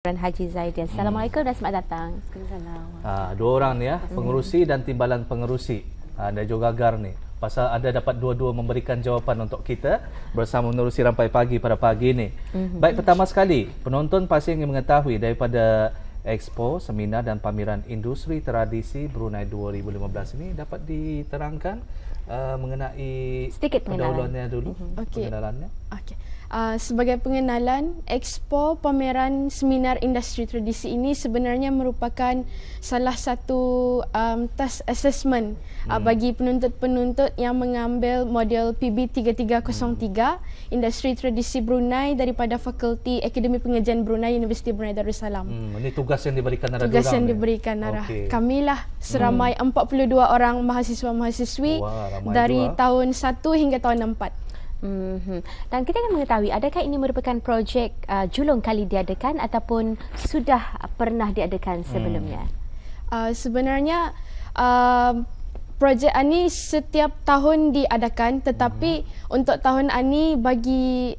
Haji Zaidian. Assalamualaikum dan selamat datang. Dua orang ni ya, pengerusi dan timbalan pengerusi. Dan juga Gagar ni. Pasal ada dapat dua-dua memberikan jawapan untuk kita bersama menerusi rampai pagi pada pagi ni. Baik, pertama sekali, penonton pasti ingin mengetahui daripada Expo, Seminar dan Pameran Industri Tradisi Brunei 2015 ini dapat diterangkan mengenai sedikit pendahuluannya dulu. Pengenalannya. Sebagai pengenalan, Expo Pameran Seminar Industri Tradisi ini sebenarnya merupakan salah satu task assessment bagi penuntut-penuntut yang mengambil model PB3303 Industri Tradisi Brunei daripada Fakulti Akademi Pengajian Brunei, Universiti Brunei Darussalam. Ini tugas yang diberikan arah tugas yang diberikan arah. Kamilah seramai 42 orang mahasiswa-mahasiswi dari tahun 1 hingga tahun 4. Dan kita ingin mengetahui, adakah ini merupakan projek julung kali diadakan ataupun sudah pernah diadakan sebelumnya? Sebenarnya projek ini setiap tahun diadakan, tetapi untuk tahun ini bagi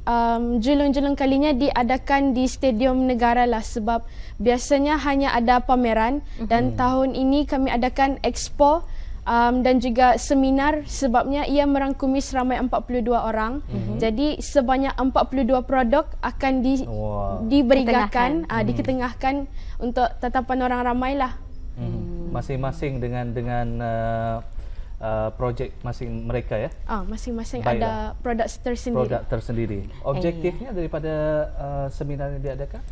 julung-julung kalinya diadakan di Stadium Negara lah, sebab biasanya hanya ada pameran dan tahun ini kami adakan Expo dan juga seminar, sebabnya ia merangkumi seramai 42 orang. Jadi sebanyak 42 produk akan diberikan, diketengahkan untuk tatapan orang ramai lah. Masing-masing dengan projek masing mereka ya? Masing-masing ada produk tersendiri. Objektifnya daripada seminar yang diadakan?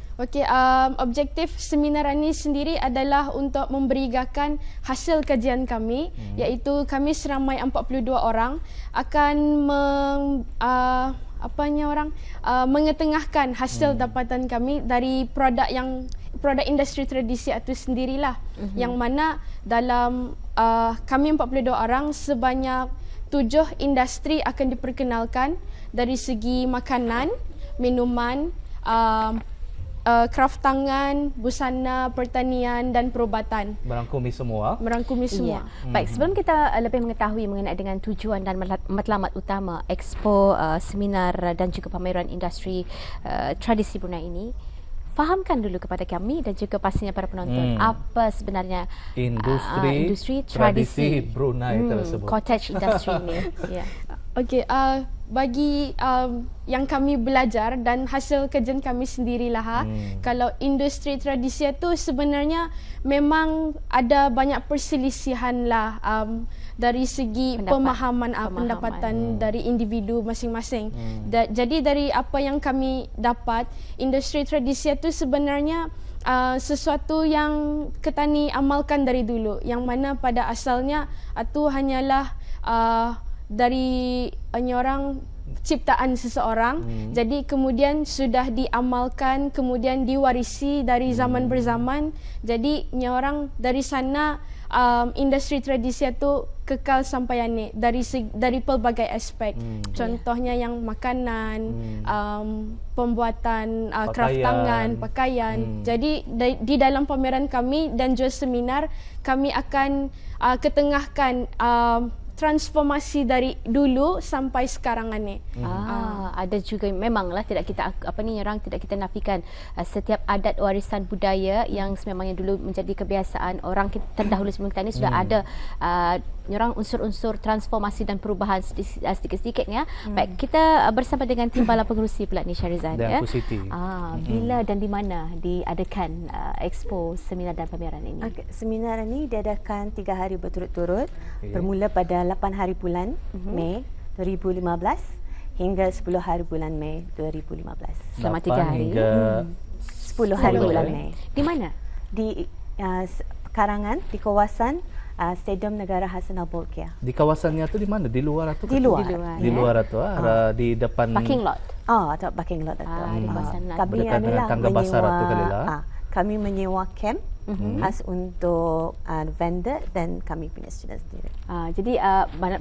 Objektif seminar ini sendiri adalah untuk memberikan hasil kajian kami, iaitu kami seramai 42 orang akan mengetengahkan hasil dapatan kami dari produk industri tradisi itu sendirilah, yang mana dalam kami 42 orang, sebanyak 7 industri akan diperkenalkan dari segi makanan, minuman, kraft tangan, busana, pertanian dan perubatan. Merangkumi semua. Ya. Baik, sebelum kita lebih mengetahui mengenai dengan tujuan dan matlamat utama Expo, Seminar dan juga Pameran Industri Tradisi Brunei ini, fahamkan dulu kepada kami dan juga pastinya para penonton apa sebenarnya industri tradisi Brunei tersebut. Cottage industry ini. Bagi yang kami belajar dan hasil kajian kami sendirilah, kalau industri tradisi itu sebenarnya memang ada banyak perselisihan lah dari segi pemahaman pendapatan dari individu masing-masing. Jadi dari apa yang kami dapat, industri tradisi itu sebenarnya sesuatu yang ketani amalkan dari dulu, yang mana pada asalnya itu hanyalah dari orang ciptaan seseorang. Jadi kemudian sudah diamalkan, kemudian diwarisi dari zaman berzaman. Jadi orang dari sana industri tradisi itu kekal sampai ini dari pelbagai aspek. Contohnya yang makanan, pembuatan kraft tangan, pakaian. Jadi di dalam pameran kami dan juga seminar, kami akan ketengahkan transformasi dari dulu sampai sekarang ini. Ada juga memanglah tidak kita tidak kita nafikan setiap adat warisan budaya yang sememangnya dulu menjadi kebiasaan orang terdahulu sebelum kita ini sudah ada orang unsur-unsur transformasi dan perubahan sedikit-sedikitnya. Baik, kita bersama dengan timbalan pengerusi pula ni, Syarizan dan Siti. Bila dan di mana diadakan Expo, Seminar dan Pameran ini? Seminar ini diadakan 3 hari berturut-turut, bermula pada 8 hari bulan Mei 2015 hingga 10 hari bulan Mei 2015. Selama 3 hari. 10 hari bulan Mei. Di mana? Di Karangan, di kawasan Stadium Negara Hassan Al-Bolkiah. Di kawasannya tu di mana? Di luar atau di luar? Di luar atau di depan parking lot. Atau parking lot atau di kawasan kami adalah tangga basar atau kalilah. Kami menyewa camp khas untuk vendor dan kami punya student sendiri. Jadi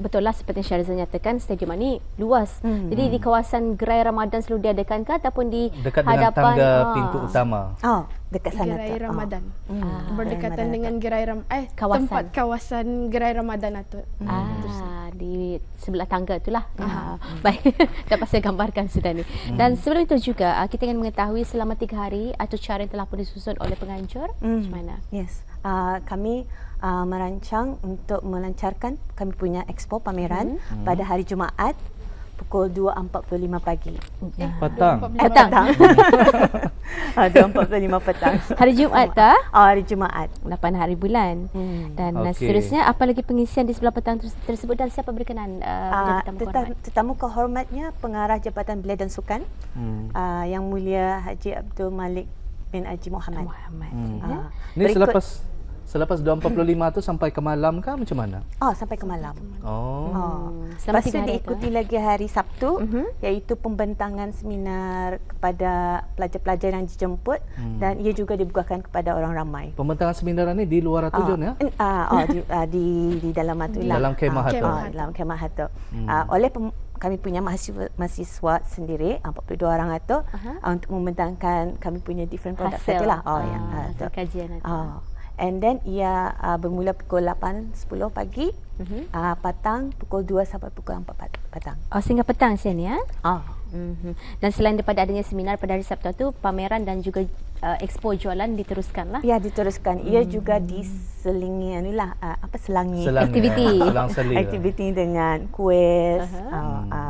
betul lah seperti Syarizan nyatakan, stadium ini luas. Jadi di kawasan Gerai Ramadan selalu diadakan ke ataupun di dekat hadapan dengan tangga pintu utama? Dekat sana. Gerai Ramadan. Berdekatan dengan Gerai kawasan. tempat kawasan Gerai Ramadan itu. di sebelah tangga itulah. Baik, dapat saya gambarkan sudah ni. Dan sebelum itu juga kita ingin mengetahui selama 3 hari atau cara yang telah pun disusun oleh penganjur macam mana? Yes. Kami merancang untuk melancarkan kami punya expo pameran pada hari Jumaat pukul 2.45 pagi. Petang. Petang. 2.45 petang. Hari Jumaat tak? Hari Jumaat. 8 hari bulan. Dan Okey. seterusnya apa lagi pengisian di sebelah petang tersebut dan siapa berkenan menjadi tamu hormat? Tetamu kehormatnya Pengarah Jabatan Belia dan Sukan Yang Mulia Haji Abdul Malik bin Haji Muhammad. Ni selepas 2.45 tu sampai ke malam kah macam mana? Sampai ke malam. Selama Lepas tu 3 hari diikuti lagi hari Sabtu iaitu pembentangan seminar kepada pelajar-pelajar yang dijemput dan ia juga dibukakan kepada orang ramai. Pembentangan seminar ni di luar Atujun ya? Di dalam atulah. Dalam kemah tu. Dalam kemah tu. Oleh kami punya mahasiswa sendiri 42 orang itu untuk membentangkan kami punya different product Hasil. itulah. Hasil kajian itu. And then ia bermula pukul 8.10 pagi, petang pukul 2 sampai pukul 4 petang. Sehingga petang sini ya? Dan selain daripada adanya seminar pada hari Sabtu tu, pameran dan juga expo jualan diteruskan lah? Ya, diteruskan. Ia juga diselingi selangi Aktiviti. aktiviti dengan kuis,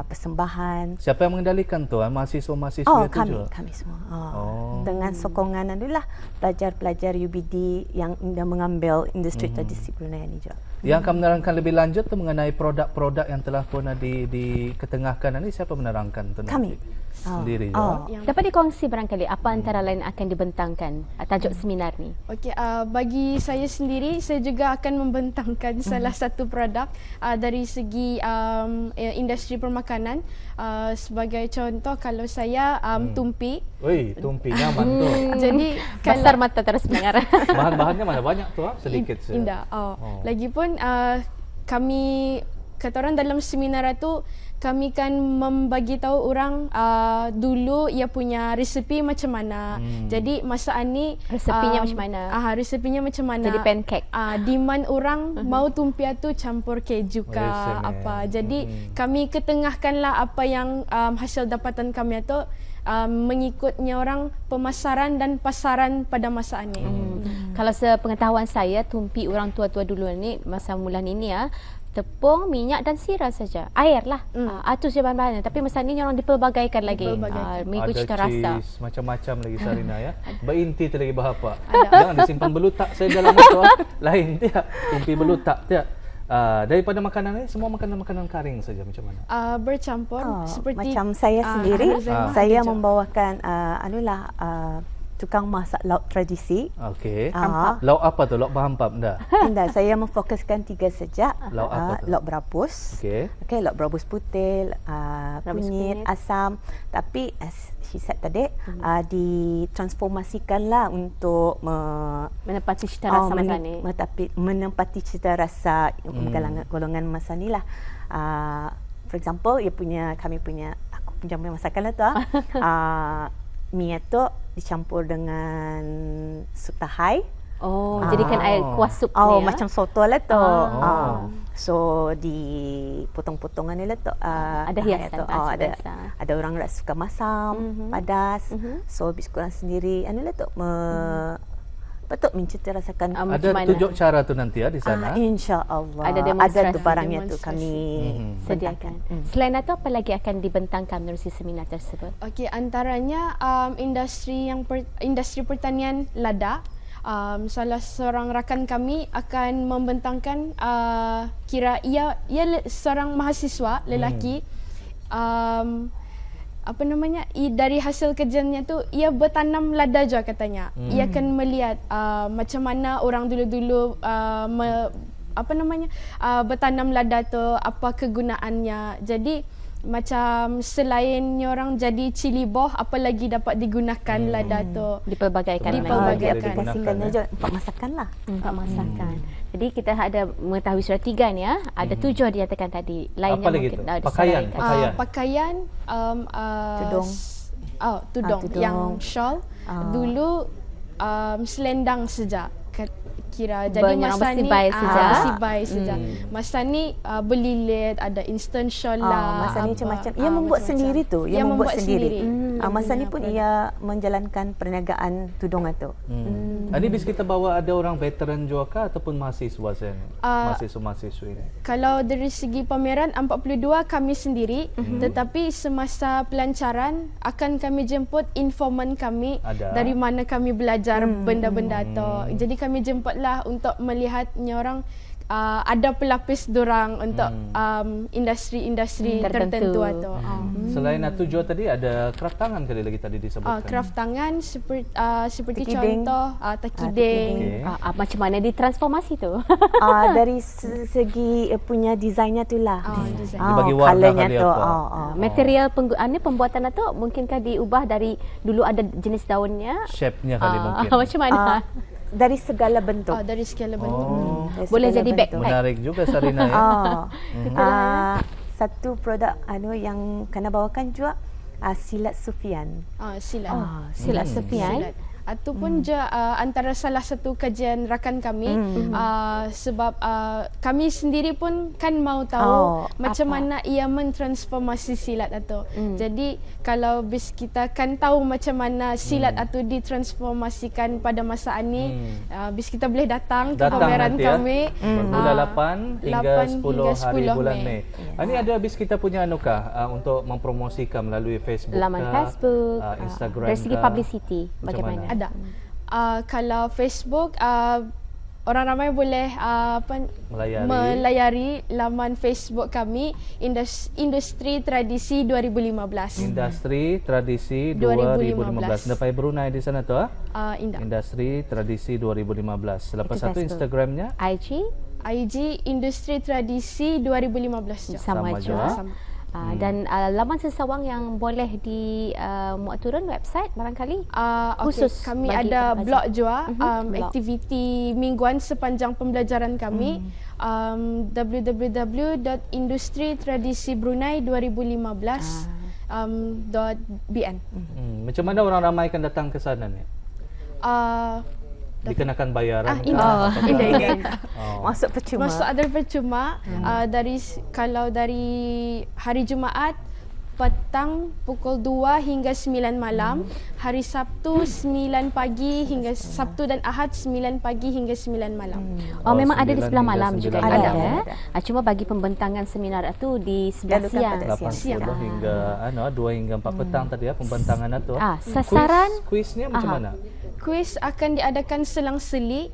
persembahan. Siapa yang mengendalikan tu? Mahasiswa-mahasiswa itu juga? Kami semua. Dengan sokongan pelajar-pelajar UBD yang mengambil industri tradisi Brunei ni juga. Yang akan menerangkan lebih lanjut tu mengenai produk-produk yang telah pun diketengahkan ni, siapa menerangkan tu nanti? Kami. Sendiri Dapat dikongsi barangkali apa antara lain akan dibentangkan tajuk seminar ni? Okey, bagi saya sendiri, saya juga akan membentangkan salah satu produk dari segi industri permakanan. Sebagai contoh, kalau saya tumpi. Woi, tumpi nyaman tu. Jadi Kasar mata terus mendengar. Bahan-bahannya mana banyak tu? Sedikit saja. Indah. Lagipun kami kata orang dalam seminar itu kami kan membagi tahu orang dulu ia punya resepi macam mana. Jadi masakan ni Resepinya macam mana? Resepinya macam mana? Jadi pancake. Demand orang mau tumpia tu campur keju ke apa. Jadi kami ketengahkanlah apa yang hasil dapatan kami itu mengikutnya orang pemasaran dan pasaran pada masakan ni. Kalau sepengetahuan saya, tumpi orang tua-tua dulu ni masa mula ini ya, tepung, minyak dan sirah saja. Air lah. Itu saja bahan-bahannya. Tapi masa ni orang dipelbagaikan lagi. Mengikut cita rasa. Ada cheese, macam-macam lagi Sarina ya. Berinti tu lagi berapa. Jangan disimpan belutak saya dalam motor. Lain tiap. Tumpi belutak tiap. Daripada makanan ni, semua makanan-makanan kering saja macam mana? Bercampur. Seperti Macam saya sendiri, saya hijau. membawakan tukang masak lauk tradisi. Okey. Lauk apa tu? Lauk berhampap dah? Tidak, saya memfokuskan 3 saja. Lauk apa tu? Lauk berabus. Okey. Lauk berabus putih, kunyit, asam. Tapi as she said tadi, ditransformasikanlah untuk Menepati cita rasa masa ni. menempati cita rasa golongan masa ni lah. For example, kami punya masakan lah tu. Mie tu dicampur dengan sup tahai. Jadikan air kuah sup ni ya? Macam soto lah tu. So dipotong-potongan ni lah tu. Ada hiasan ada orang suka masam, padas. So lebih kurang sendiri lah tu patut mencita rasakan. Ada tunjuk cara tu nanti ya di sana. InsyaAllah. Ada demonstrasi. Ada tu barangnya tu kami sediakan. Selain itu apa lagi akan dibentangkan menerusi seminar tersebut? Okey, antaranya industri pertanian lada. Salah seorang rakan kami akan membentangkan ia seorang mahasiswa lelaki. Dari hasil kerjanya tu ia bertanam lada juga katanya. Ia akan melihat macam mana orang dulu-dulu bertanam lada tu, apa kegunaannya. Jadi macam selain orang jadi cili boh, apa lagi dapat digunakan lada tu. Dipelbagaikan. Diaplikasikannya juga 4 masakan lah. 4 masakan. Jadi kita ada mengetahui sudah 3 ni ya. Ada 7 dinyatakan tadi. Lainnya apa lagi mungkin tu? Pakaian. Tudung yang shawl. Dulu selendang saja. kira jadi Banyak masa orang ni bersih saja. bersih baik saja. Masa ni belilit, ada instant shawl lah. Masa ni apa, macam-macam. Ia membuat macam-macam. sendiri tu. Ia membuat sendiri. Masa ni Punya pun produk. ia menjalankan perniagaan tudung itu. Ini bis kita bawa ada orang veteran juga kah ataupun mahasiswa saya ni? Mahasiswa-mahasiswi ni. Kalau dari segi pameran 42 kami sendiri, tetapi semasa pelancaran akan kami jemput informan kami Ada. dari mana kami belajar benda-benda tu. Jadi kami jemputlah untuk melihatnya orang ada pelapis dorang untuk industri-industri tertentu Tertentu. atau Selain itu juga tadi ada kraft tangan kali lagi tadi disebutkan. kraft tangan seperti Tekiding. contoh tekiding. Okey. Macam mana ditransformasi tu? Dari segi punya desainnya tu lah. design. Dia bagi warna colournya kali tu. apa? Material pembuatan itu mungkinkah diubah dari dulu ada jenis daunnya? Shape-nya kali mungkin. Macam mana? Dari segala bentuk. Dari skala bentuk. Oh, Dari Boleh segala jadi bentuk. backpack. menarik juga Sarina ya. Satu produk yang kena bawakan juga silat Sufian. Silat. Silat Sufian. Silat. Ataupun antara salah satu kajian rakan kami sebab kami sendiri pun kan mau tahu macam mana ia mentransformasi silat itu. Jadi kalau bis kita kan tahu macam mana silat itu ditransformasikan pada masa ini, bis kita boleh datang ke pameran nanti, kami. Bermula 8 hingga 10 hari 10 bulan Mei. Mei. Ini ada habis kita punya untuk mempromosikan melalui Facebook Laman kah? Facebook, Instagram dari segi kah? publicity Macam bagaimana? mana? Ada. Kalau Facebook orang ramai boleh melayari laman Facebook kami Industri Tradisi 2015. Industri Tradisi 2015. Dapat Brunei di sana tu Indah. Industri Tradisi 2015. Lepas Itu satu Facebook. Instagramnya IG IG Industri Tradisi 2015 je. sama Sama juga. juga. Sama. Dan laman sesawang yang boleh di muat turun website barangkali Khusus kami bagi ada pelajar. blog juga blog. aktiviti mingguan sepanjang pembelajaran kami www.industritradisibrunei2015.bn. Macam mana orang ramai akan datang ke sana ni? Dikenakan bayaran kah? indah. Ataukah- Masuk percuma. Masuk ada percuma kalau dari hari Jumaat petang pukul 2 hingga 9 malam, hari Sabtu 9 pagi hingga Sabtu dan Ahad 9 pagi hingga 9 malam. Memang ada di 9 sebelah hingga malam 9 juga malam. ada. Cuma bagi pembentangan seminar itu di sebelah Dilakukan siang. pada 8.10 hingga 2 hingga 4 petang tadi pembentangan itu. Sasaran Kuisnya macam mana? Kuis akan diadakan selang-seli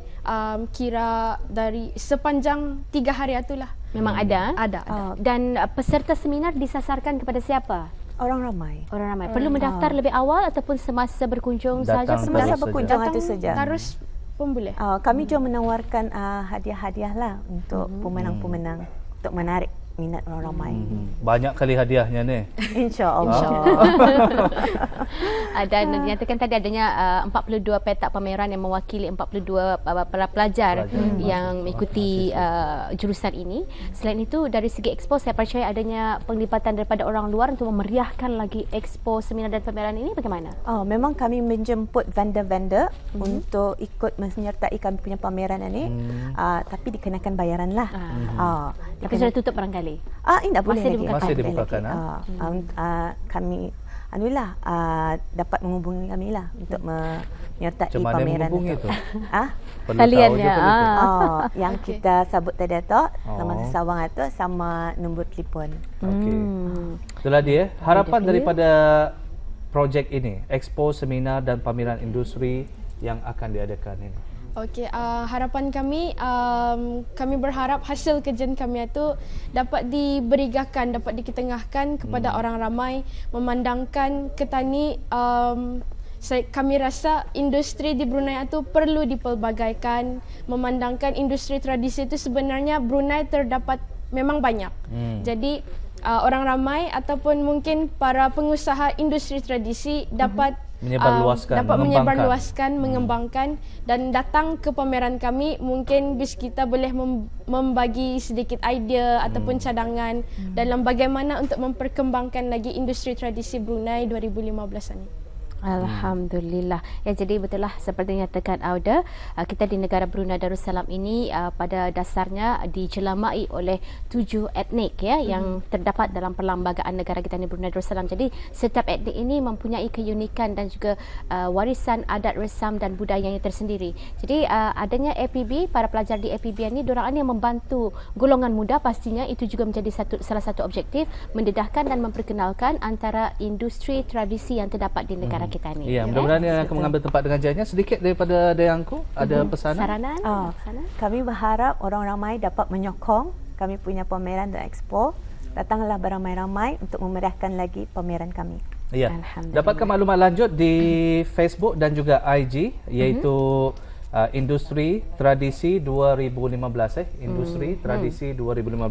kira dari sepanjang 3 hari itulah. memang ada. Ada. Dan peserta seminar disasarkan kepada siapa? Orang ramai. Orang ramai. Perlu mendaftar lebih awal ataupun semasa berkunjung Datang saja? terus Semasa saja. berkunjung itu saja. Terus pun boleh. Kami juga menawarkan hadiah-hadiah lah untuk pemenang-pemenang untuk menarik minat orang ramai. Banyak kali hadiahnya ni. InsyaAllah. Dan dinyatakan tadi adanya 42 petak pameran yang mewakili 42 para pelajar yang mengikuti jurusan ini. Selain itu dari segi expo saya percaya adanya penglibatan daripada orang luar untuk memeriahkan lagi expo seminar dan pameran ini. Bagaimana? Memang kami menjemput vendor-vendor untuk ikut menyertai kami punya pameran ini. Tapi dikenakan bayaran lah. Tapi sudah tutup barangkali. Tidak boleh Masih lagi. dibukakan. Masih dibukakan, Kami dapat menghubungi kami lah untuk menyertai Macam mana pameran menghubungi itu. tu? Perlu Taliannya, tahu je perlu tu. Yang kita sebut tadi tu Taman Sesawang itu sama nombor telefon. Okey. Itulah dia. Harapan daripada projek ini, expo, seminar dan pameran industri yang akan diadakan ini. Okey, harapan kami kami berharap hasil kajian kami itu dapat diberigakan, dapat diketengahkan kepada orang ramai, memandangkan ketani kami rasa industri di Brunei itu perlu dipelbagaikan, memandangkan industri tradisi itu sebenarnya Brunei terdapat memang banyak. Jadi orang ramai ataupun mungkin para pengusaha industri tradisi dapat menyebarluaskan, mengembangkan dan datang ke pameran kami, mungkin bis kita boleh membagi sedikit idea ataupun cadangan dalam bagaimana untuk memperkembangkan lagi industri tradisi Brunei 2015 ini. Alhamdulillah. Ya, jadi betul lah seperti yang nyatakan Auda, kita di negara Brunei Darussalam ini pada dasarnya dijelamai oleh 7 etnik ya yang terdapat dalam perlembagaan negara kita ni Brunei Darussalam. Jadi setiap etnik ini mempunyai keunikan dan juga warisan adat, resam dan budayanya tersendiri. Jadi adanya APB, para pelajar di APB ini diorang yang membantu golongan muda, pastinya itu juga menjadi salah satu objektif mendedahkan dan memperkenalkan antara industri tradisi yang terdapat di negara kita ni. Ya, mudah-mudahan yang akan mengambil tempat dengajarnya. Sedikit daripada Dayangku, ada pesanan? Saranan? Kami berharap orang ramai dapat menyokong kami punya pameran dan expo. Datanglah beramai-ramai untuk memeriahkan lagi pameran kami. Ya. Dapatkan maklumat lanjut di Facebook dan juga IG, iaitu Industri Tradisi 2015 Industri Tradisi 2015.